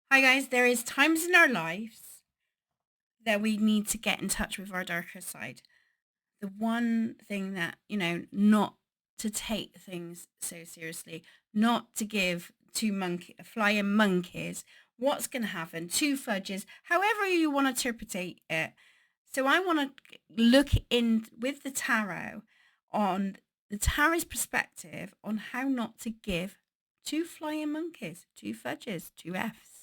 Hi guys, there is times in our lives that we need to get in touch with our darker side. The one thing that, not to take things so seriously, not to give two flying monkeys what's going to happen, two fudges, however you want to interpret it. So I want to look in with the tarot on the tarot's perspective on how not to give two flying monkeys, two fudges, two Fs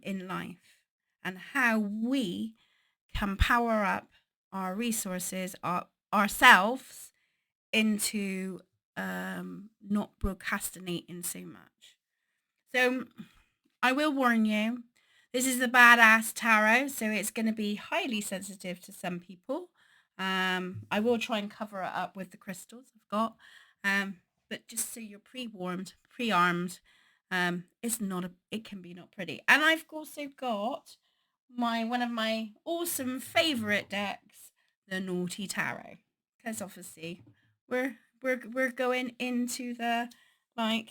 in life, and how we can power up our resources, ourselves, into not procrastinating so much. So I will warn you, this is the badass tarot, so it's going to be highly sensitive to some people. I will try and cover it up with the crystals I've got, but just so you're pre-warmed, pre-armed. It's not it can be not pretty. And I've also got one of my awesome favorite decks, the Naughty Tarot, because obviously we're going into the, like,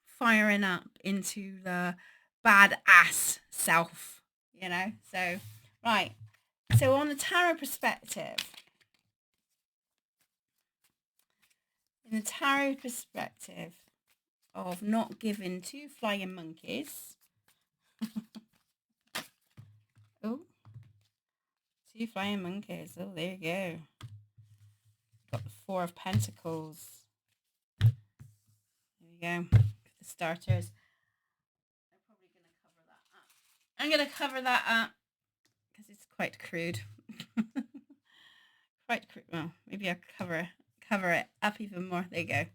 firing up into the badass self, So right, so on the tarot perspective, in the tarot perspective of not giving two flying monkeys. Oh, two flying monkeys. Oh, there you go. Got the Four of Pentacles. There you go. For the starters. I'm going to cover that up because it's quite crude. Quite crude. Well, maybe I'll cover it up even more. There you go.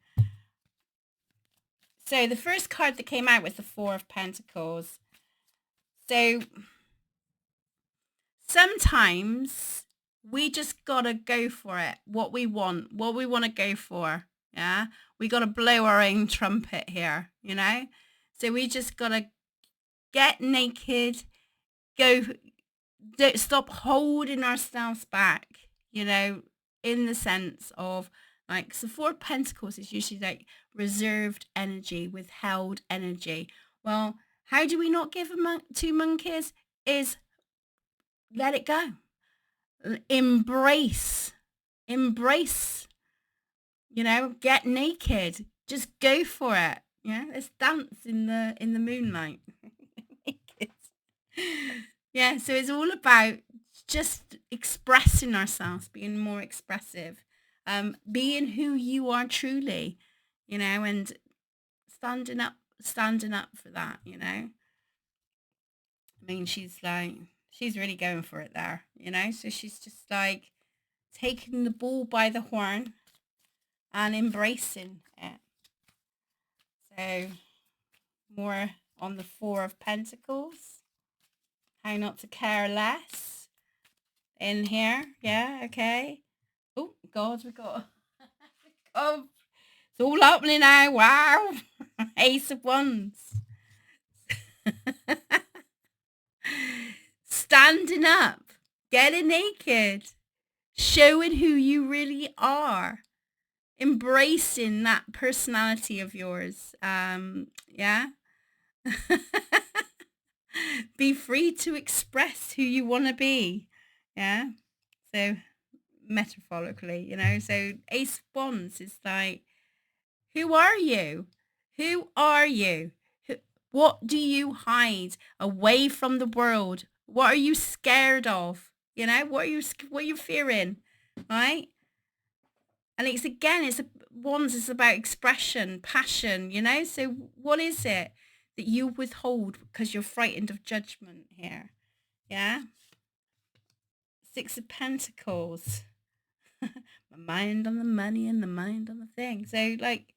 So the first card that came out was the Four of Pentacles. So sometimes we just gotta go for it. What we want to go for. Yeah, we gotta blow our own trumpet here. So we just gotta get naked, go. Don't stop holding ourselves back. In the sense of, like, so Four of Pentacles is usually like reserved energy, withheld energy. Well, how do we not give two monkeys? Is let it go. Embrace. Get naked. Just go for it. Let's dance in the moonlight. Yeah, so it's all about just expressing ourselves, being more expressive, being who you are truly, and standing up for that. I mean, she's really going for it there, so she's just like taking the bull by the horn and embracing it. So more on the Four of Pentacles, how not to care less in here. Yeah, okay. Oh God, we got oh, it's all happening now. Wow. Ace of Wands. Standing up, getting naked, showing who you really are, embracing that personality of yours. Yeah. Be free to express who you want to be. Yeah. So metaphorically, so Ace of Wands is like, who are you? Who are you? What do you hide away from the world? What are you scared of? What are you fearing? Right? And Wands is about expression, passion, So what is it that you withhold because you're frightened of judgment here? Yeah? Six of Pentacles. My mind on the money and the mind on the thing. So, like,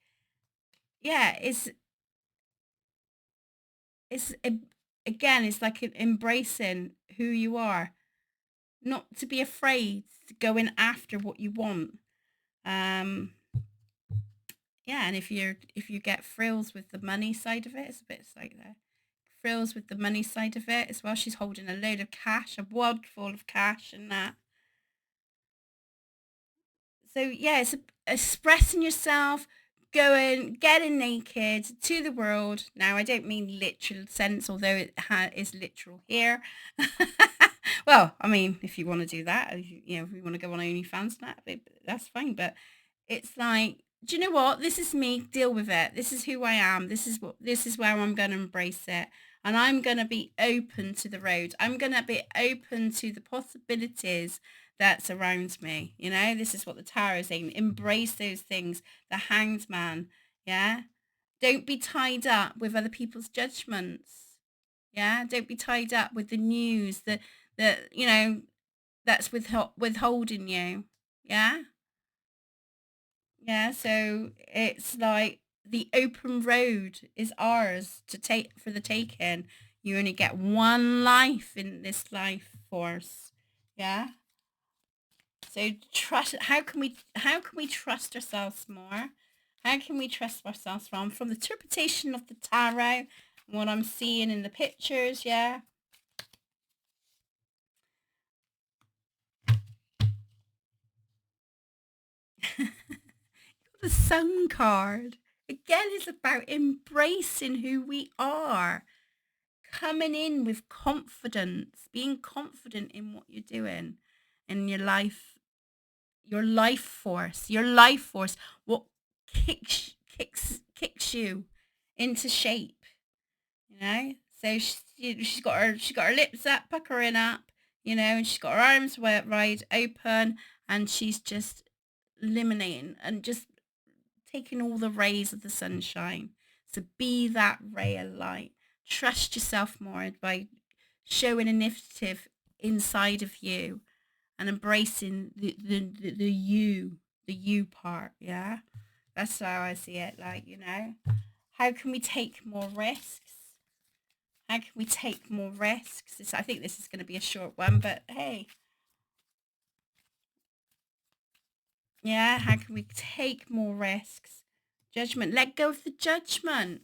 yeah, it's again, it's like embracing who you are, not to be afraid to go in after what you want. Yeah, and if you get frills with the money side of it, it's a bit like that. Frills with the money side of it as well. She's holding a load of cash, a wad full of cash, and that. So yeah, it's expressing yourself, getting naked to the world. Now, I don't mean literal sense, although it is literal here. Well, I mean, if you want to do that, if you want to go on OnlyFans, that's fine. But it's like, do you know what? This is me. Deal with it. This is who I am. This is where I'm going to embrace it. And I'm going to be open to the road. I'm going to be open to the possibilities that surrounds me. This is what the tarot is saying. Embrace those things. The Hanged Man. Yeah. Don't be tied up with other people's judgments. Yeah. Don't be tied up with the news that that's withholding you. Yeah. Yeah, so it's like the open road is ours to take for the taking. You only get one life in this life force. Yeah. So trust. How can we trust ourselves more? How can we trust ourselves from the interpretation of the tarot, what I'm seeing in the pictures? Yeah. The Sun card again is about embracing who we are, coming in with confidence, being confident in what you're doing in your life force, what kicks you into shape, you know. So she's got her lips up, puckering up, and she's got her arms wide open, and she's just eliminating and just taking all the rays of the sunshine. So be that ray of light. Trust yourself more by showing initiative inside of you and embracing the you part. Yeah. That's how I see it. How can we take more risks? How can we take more risks? I think this is going to be a short one, but hey, yeah, how can we take more risks? Judgment. Let go of the judgment.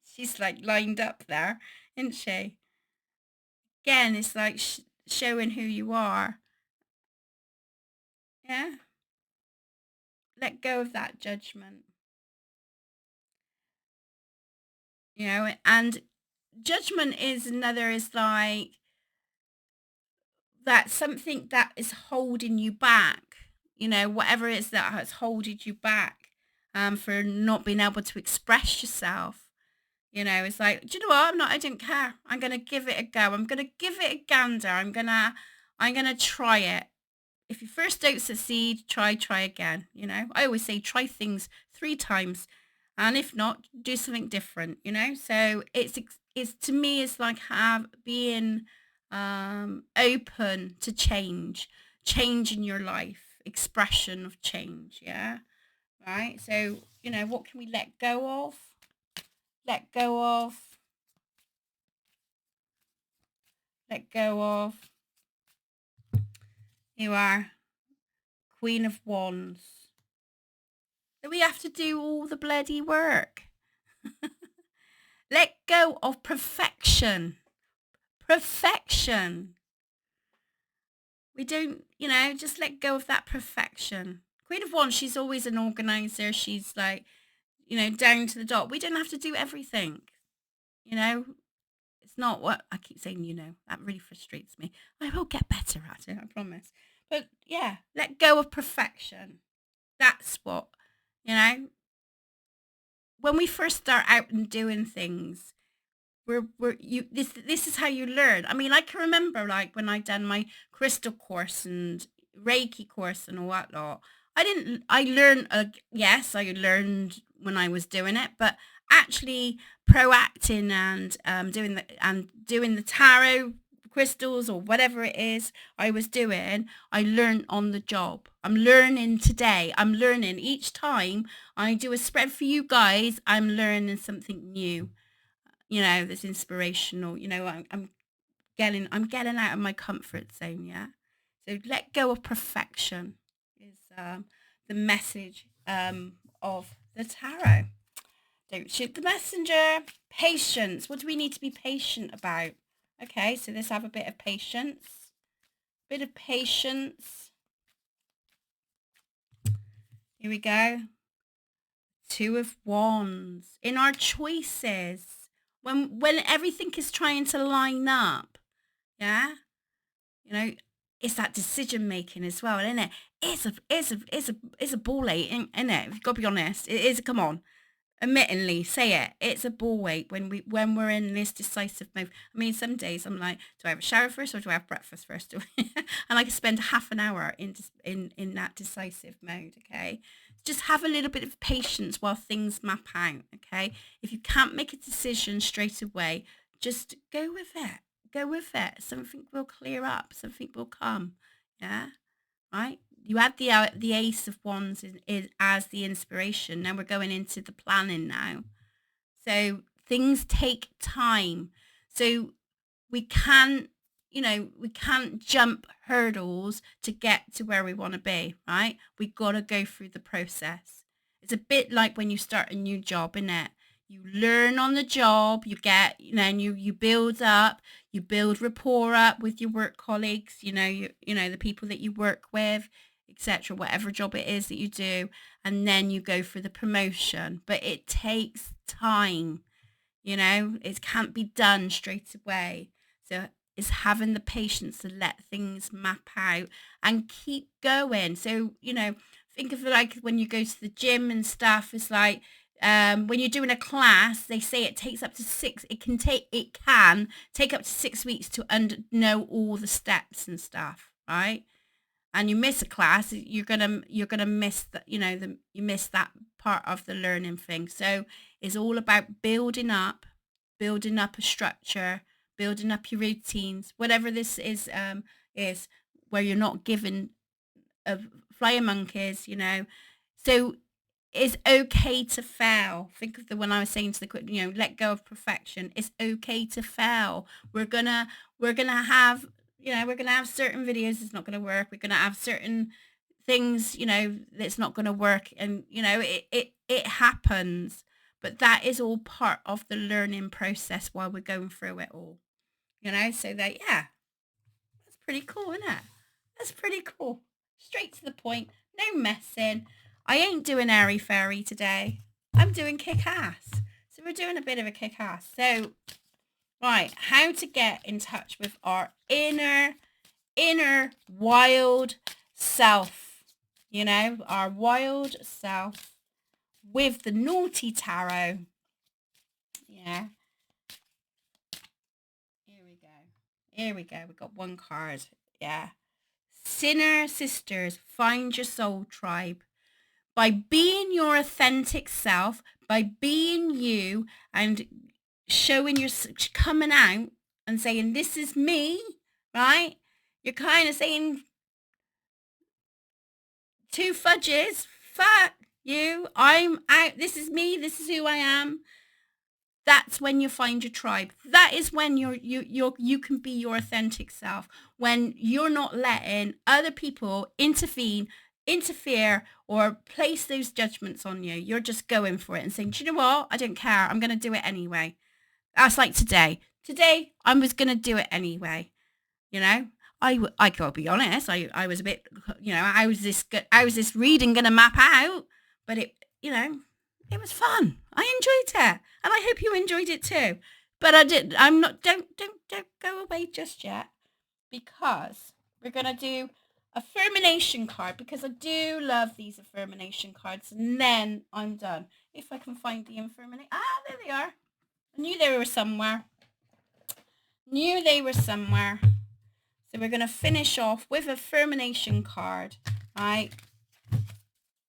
She's like lined up there, isn't she? Again, it's like showing who you are. Yeah. Let go of that judgment. And judgment is like that something that is holding you back. Whatever it is that has holding you back, for not being able to express yourself. It's like, do you know what? I don't care. I'm going to give it a go. I'm going to give it a gander. I'm going to try it. If you first don't succeed, try again. I always say try things 3 times. And if not, do something different, So it's to me, it's like being open to change in your life, expression of change. Yeah. Right. So, what can we let go of? Let go of, let go of. You are Queen of Wands. That we have to do all the bloody work. Let go of perfection. Perfection. We don't, just let go of that perfection. Queen of Wands, she's always an organizer. She's like, down to the dot. We don't have to do everything. It's not what I keep saying, that really frustrates me. I will get better at it, I promise. But yeah, let go of perfection. That's what, you know, when we first start out and doing things, this is how you learn. I mean, I can remember like when I done my crystal course and Reiki course and all that lot. I learned, yes, I learned when I was doing it, but actually proacting and doing the tarot crystals or whatever it is I was doing, I learned on the job. I'm learning today. I'm learning each time I do a spread for you guys. I'm learning something new, that's inspirational. I'm getting out of my comfort zone. Yeah. So let go of perfection is the message of the tarot. Don't shoot the messenger. Patience. What do we need to be patient about? Okay, so let's have a bit of patience. Bit of patience. Here we go. Two of Wands. In our choices, when everything is trying to line up, yeah, you know, it's that decision making as well, isn't it? It's a ball ache, isn't it? You've got to be honest. It is. Come on, admittingly, say it. It's a ball ache when we're in this decisive mode. I mean, some days I'm like, do I have a shower first or do I have breakfast first? And I can spend half an hour in that decisive mode. Okay, just have a little bit of patience while things map out. Okay, if you can't make a decision straight away, just go with it. Go with it. Something will clear up. Something will come. Yeah, right? You had the Ace of Wands is as the inspiration. Now we're going into the planning now. So things take time. So we can't, we can't jump hurdles to get to where we want to be, right? We got to go through the process. It's a bit like when you start a new job, isn't it? You learn on the job, you get, and you build up, you build rapport up with your work colleagues, the people that you work with, etc., whatever job it is that you do, and then you go for the promotion. But it takes time. It can't be done straight away. So it's having the patience to let things map out and keep going. So, think of it like when you go to the gym and stuff, it's like when you're doing a class, they say it takes up to it can take up to 6 weeks to know all the steps and stuff, right? And you miss a class, you're gonna miss you miss that part of the learning thing. So it's all about building up a structure, building up your routines, whatever this is where you're not given a flying monkeys, So it's okay to fail. Think of the one I was saying to let go of perfection. It's okay to fail. We're gonna have we're gonna have certain videos that's not gonna work. We're gonna have certain things that's not gonna work, and it happens. But that is all part of the learning process while we're going through it all. So that that's pretty cool, isn't it? That's pretty cool. Straight to the point. No messing. I ain't doing airy fairy today. I'm doing kick ass. So we're doing a bit of a kick ass. So, right, how to get in touch with our inner wild self. Our wild self with the naughty tarot. Yeah. Here we go. Here we go. We got one card. Yeah. Sinner sisters, find your soul tribe. By being your authentic self, by being you and showing your coming out and saying, this is me, right? You're kind of saying, two fudges, fuck you, I'm out, this is me, this is who I am. That's when you find your tribe. That is when you can be your authentic self. When you're not letting other people interfere, or place those judgments on you. You're just going for it and saying, do you know what? I don't care. I'm going to do it anyway. That's like today. Today, I was going to do it anyway. I gotta be honest. I was a bit, I was this reading going to map out, but it was fun. I enjoyed it, and I hope you enjoyed it too. But I'm not. Don't go away just yet, because we're gonna do affirmation card, because I do love these affirmation cards, and then I'm done. If I can find the affirmation. There they are. I knew they were somewhere. So we're gonna finish off with affirmation card, right?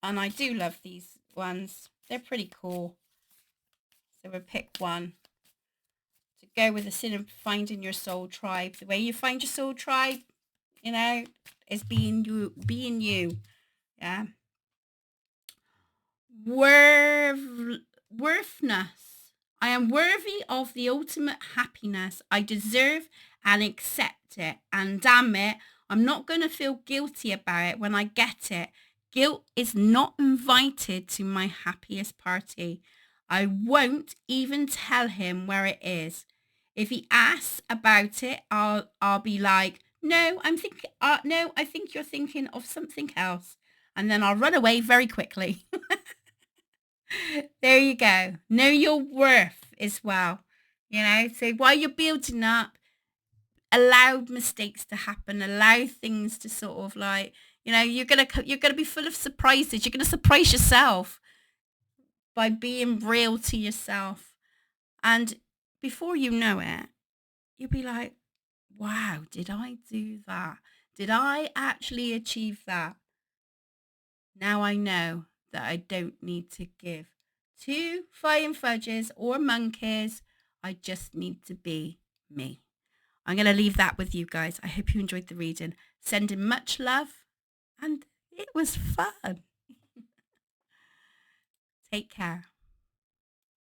And I do love these ones. They're pretty cool. So we'll pick one to go with the sin of finding your soul tribe. The way you find your soul tribe, is being you. Yeah. Worthiness. I am worthy of the ultimate happiness. I deserve and accept it. And damn it, I'm not going to feel guilty about it when I get it. Guilt is not invited to my happiest party. I won't even tell him where it is. If he asks about it, I'll be like, no, I think you're thinking of something else. and then I'll run away very quickly. There you go. Know your worth as well. So while you're building up, allow mistakes to happen, allow things to sort of like, you're gonna be full of surprises. You're gonna surprise yourself by being real to yourself. And before you know it, you'll be like, wow, did I do that? Did I actually achieve that? Now I know that I don't need to give two flying fudges or monkeys. I just need to be me. I'm going to leave that with you guys. I hope you enjoyed the reading. Sending much love, and it was fun. Take care.